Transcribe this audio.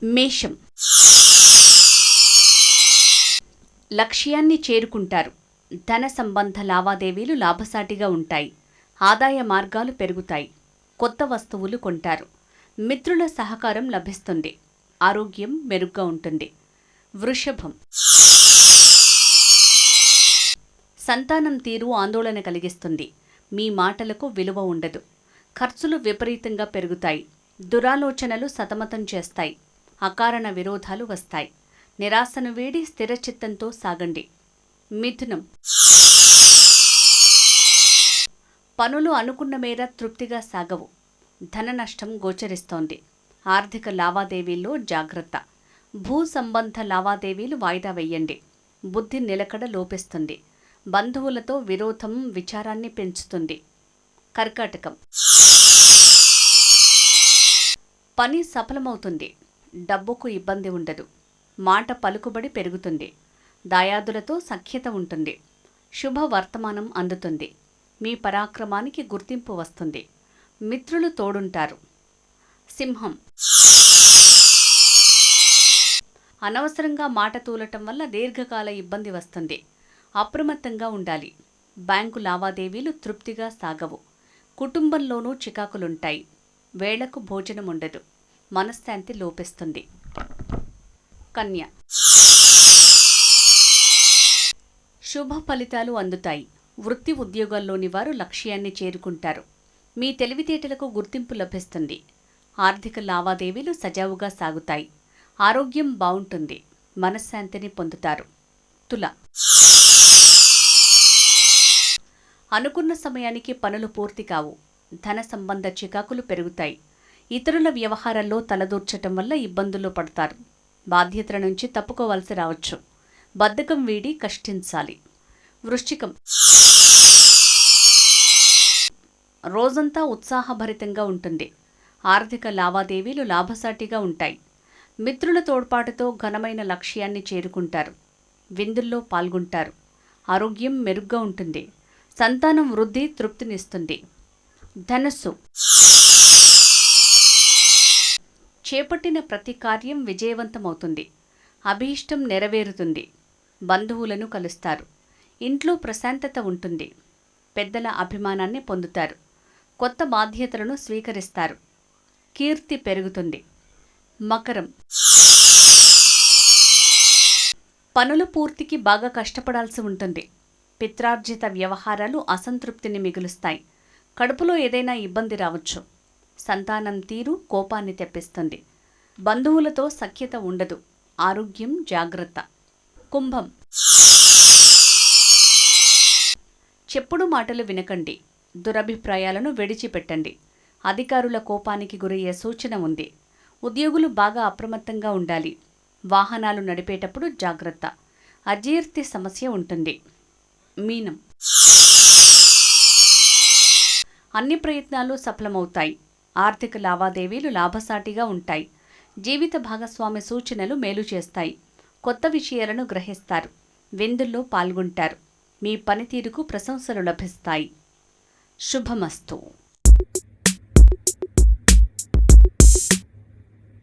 మేషం. లక్ష్యాన్ని చేరుకుంటారు. ధన సంబంధ లావాదేవీలు లాభసాటిగా ఉంటాయి. ఆదాయ మార్గాలు పెరుగుతాయి. కొత్త వస్తువులు కొంటారు. మిత్రుల సహకారం లభిస్తుంది. ఆరోగ్యం మెరుగ్గా ఉంటుంది. వృషభం. సంతానం తీరు ఆందోళన కలిగిస్తుంది. మీ మాటలకు విలువ ఉండదు. ఖర్చులు విపరీతంగా పెరుగుతాయి. దురాలోచనలు సతమతం చేస్తాయి. అకారణ విరోధాలు వస్తాయి. నిరాశను వీడి స్థిరచిత్తంతో సాగండి. మిథునం. పనులు అనుకున్న మేర తృప్తిగా సాగవు. ధన నష్టం గోచరిస్తోంది. ఆర్థిక లావాదేవీల్లో జాగ్రత్త. భూ సంబంధ లావాదేవీలు వాయిదా వేయండి. బుద్ధి నిలకడ లోపిస్తుంది. బంధువులతో విరోధం విచారాన్ని పెంచుతుంది. కర్కాటకం. పని సఫలమవుతుంది. డబ్బుకు ఇబ్బంది ఉండదు. మాట పలుకుబడి పెరుగుతుంది. దాయాదులతో సఖ్యత ఉంటుంది. శుభ వర్తమానం అందుతుంది. మీ పరాక్రమానికి గుర్తింపు వస్తుంది. మిత్రులు తోడుంటారు. సింహం. అనవసరంగా మాట తూలటం వల్ల దీర్ఘకాల ఇబ్బంది వస్తుంది. అప్రమత్తంగా ఉండాలి. బ్యాంకు లావాదేవీలు తృప్తిగా సాగవు. కుటుంబంలోనూ చికాకులుంటాయి. వేళకు భోజనం ఉండదు. మనశ్శాంతి లోపిస్తుంది. కన్య. శుభ ఫలితాలు అందుతాయి. వృత్తి ఉద్యోగాల్లోని వారు లక్ష్యాన్ని చేరుకుంటారు. మీ తెలివితేటలకు గుర్తింపు లభిస్తుంది. ఆర్థిక లావాదేవీలు సజావుగా సాగుతాయి. ఆరోగ్యం బాగుంటుంది. మనశ్శాంతిని పొందుతారు. తుల. అనుకున్న సమయానికి పనులు పూర్తి కావు. ధన సంబంధ చికాకులు పెరుగుతాయి. ఇతరుల వ్యవహారాల్లో తలదూర్చటం వల్ల ఇబ్బందుల్లో పడతారు. బాధ్యతల నుంచి తప్పుకోవాల్సి రావచ్చు. బద్ధకం వీడి కష్టించాలి. వృశ్చికం. రోజంతా ఉత్సాహభరితంగా ఉంటుంది. ఆర్థిక లావాదేవీలు లాభసాటిగా ఉంటాయి. మిత్రుల తోడ్పాటుతో ఘనమైన లక్ష్యాన్ని చేరుకుంటారు. విందుల్లో పాల్గొంటారు. ఆరోగ్యం మెరుగ్గా ఉంటుంది. సంతానం వృద్ధి తృప్తినిస్తుంది. ధనస్సు. చేపట్టిన ప్రతి కార్యం విజయవంతమవుతుంది. అభీష్టం నెరవేరుతుంది. బంధువులను కలుస్తారు. ఇంట్లో ప్రశాంతత ఉంటుంది. పెద్దల అభిమానాన్ని పొందుతారు. కొత్త బాధ్యతలను స్వీకరిస్తారు. కీర్తి పెరుగుతుంది. మకరం. పనుల పూర్తికి బాగా కష్టపడాల్సి ఉంటుంది. పిత్రార్జిత వ్యవహారాలు అసంతృప్తిని మిగులుస్తాయి. కడుపులో ఏదైనా ఇబ్బంది రావచ్చు. సంతానం తీరు కోపాన్ని తెప్పిస్తుంది. బంధువులతో సఖ్యత ఉండదు. ఆరోగ్యం జాగ్రత్త. కుంభం. చెప్పుడు మాటలు వినకండి. దురభిప్రాయాలను విడిచిపెట్టండి. అధికారుల కోపానికి గురయ్యే సూచన ఉంది. ఉద్యోగులు బాగా అప్రమత్తంగా ఉండాలి. వాహనాలు నడిపేటప్పుడు జాగ్రత్త. అజీర్తి సమస్య ఉంటుంది. మీనం. అన్ని ప్రయత్నాలు సఫలమవుతాయి. ఆర్థిక లావాదేవీలు లాభసాటిగా ఉంటాయి. జీవిత భాగస్వామి సూచనలు మేలు చేస్తాయి. కొత్త విషయాలను గ్రహిస్తారు. విందుల్లో పాల్గొంటారు. మీ పనితీరుకు ప్రశంసలు లభిస్తాయి. శుభమస్తు.